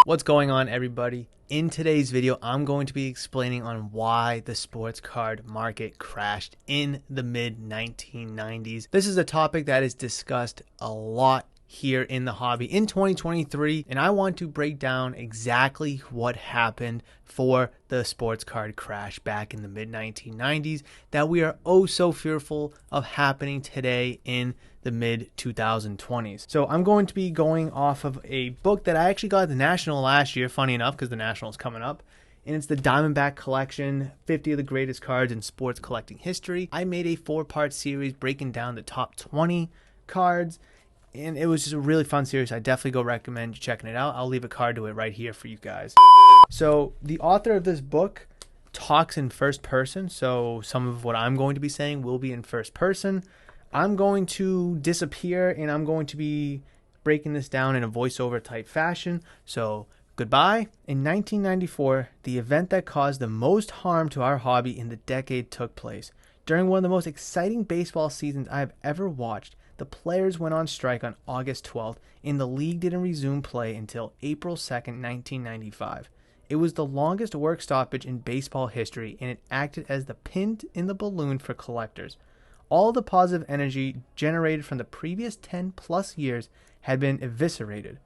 What's going on, everybody? In today's video, I'm going to be explaining on why the sports card market crashed in the mid 1990s. This is a topic that is discussed a lot here in the hobby in 2023, and I want to break down exactly what happened for the sports card crash back in the mid 1990s that we are oh so fearful of happening today in the mid 2020s. So I'm going to be going off of a book that I actually got at the National last year, funny enough, because the National is coming up. And it's the Diamondback Collection, 50 of the greatest cards in sports collecting history. I made a 4-part series breaking down the top 20 cards, and it was just a really fun series. I definitely go recommend you checking it out. I'll leave a card to it right here for you guys. So the author of this book talks in first person, so some of what I'm going to be saying will be in first person. I'm going to disappear and I'm going to be breaking this down in a voiceover type fashion. So goodbye. In 1994, the event that caused the most harm to our hobby in the decade took place. During one of the most exciting baseball seasons I have ever watched, the players went on strike on August 12th and the league didn't resume play until April 2nd, 1995. It was the longest work stoppage in baseball history, and it acted as the pin in the balloon for collectors. All the positive energy generated from the previous 10 plus years had been eviscerated.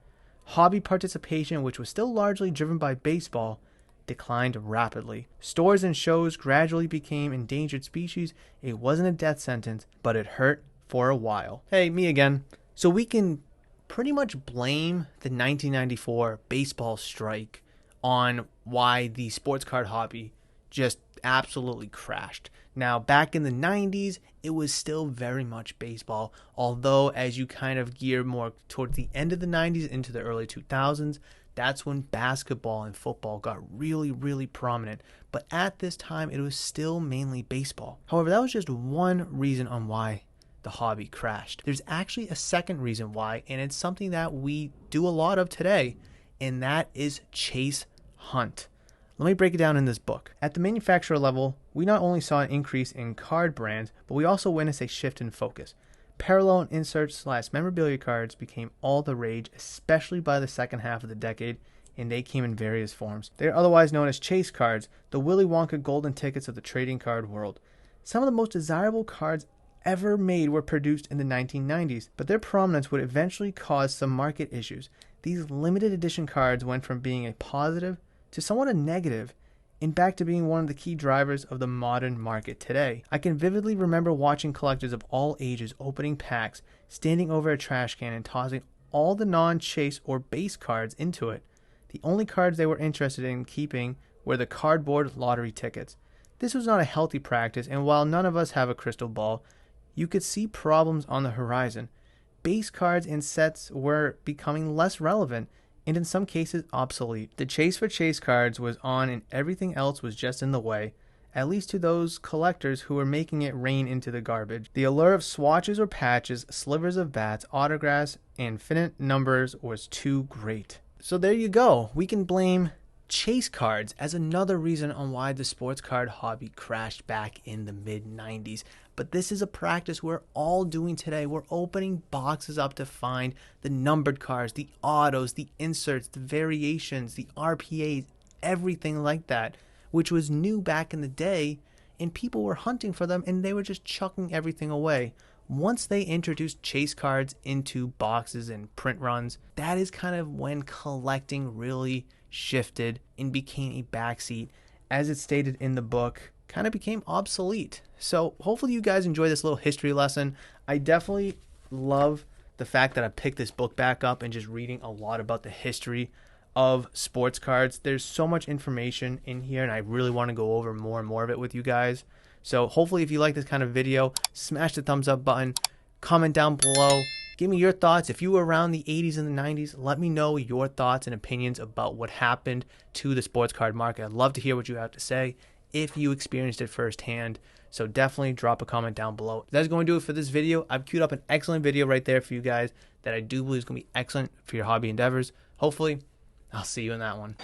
Hobby participation, which was still largely driven by baseball, declined rapidly. Stores and shows gradually became endangered species. It wasn't a death sentence, but it hurt for a while. Hey, me again. So we can pretty much blame the 1994 baseball strike on why the sports card hobby just absolutely crashed. Now, back in the 90s, it was still very much baseball, although as you kind of gear more towards the end of the 90s into the early 2000s, that's when basketball and football got really, really prominent. But at this time, it was still mainly baseball. However, that was just one reason on why the hobby crashed. There's actually a second reason why, and it's something that we do a lot of today, and that is chase hunt. Let me break it down in this book. At the manufacturer level, we not only saw an increase in card brands, but we also witnessed a shift in focus. Parallel and inserts / memorabilia cards became all the rage, especially by the second half of the decade, and they came in various forms. They are otherwise known as chase cards, the Willy Wonka golden tickets of the trading card world. Some of the most desirable cards ever made were produced in the 1990s, but their prominence would eventually cause some market issues. These limited edition cards went from being a positive to somewhat a negative, and back to being one of the key drivers of the modern market today. I can vividly remember watching collectors of all ages opening packs, standing over a trash can and tossing all the non-chase or base cards into it. The only cards they were interested in keeping were the cardboard lottery tickets. This was not a healthy practice, and while none of us have a crystal ball, you could see problems on the horizon. Base cards and sets were becoming less relevant, and in some cases obsolete. The chase for chase cards was on and everything else was just in the way, at least to those collectors who were making it rain into the garbage. The allure of swatches or patches, slivers of bats, autographs, and infinite numbers was too great. So there you go. We can blame chase cards as another reason on why the sports card hobby crashed back in the mid 90s. But this is a practice we're all doing today. We're opening boxes up to find the numbered cards, the autos, the inserts, the variations, the RPAs, everything like that, which was new back in the day, and people were hunting for them and they were just chucking everything away. Once they introduced chase cards into boxes and print runs, that is kind of when collecting really shifted and became a backseat. As it's stated in the book, kind of became obsolete. So hopefully you guys enjoy this little history lesson. I definitely love the fact that I picked this book back up and just reading a lot about the history of sports cards. There's so much information in here, and I really want to go over more and more of it with you guys. So hopefully if you like this kind of video, smash the thumbs up button, comment down below, give me your thoughts. If you were around the 80s and the 90s, let me know your thoughts and opinions about what happened to the sports card market. I'd love to hear what you have to say if you experienced it firsthand. So definitely drop a comment down below. That's going to do it for this video. I've queued up an excellent video right there for you guys that I do believe is going to be excellent for your hobby endeavors. Hopefully, I'll see you in that one.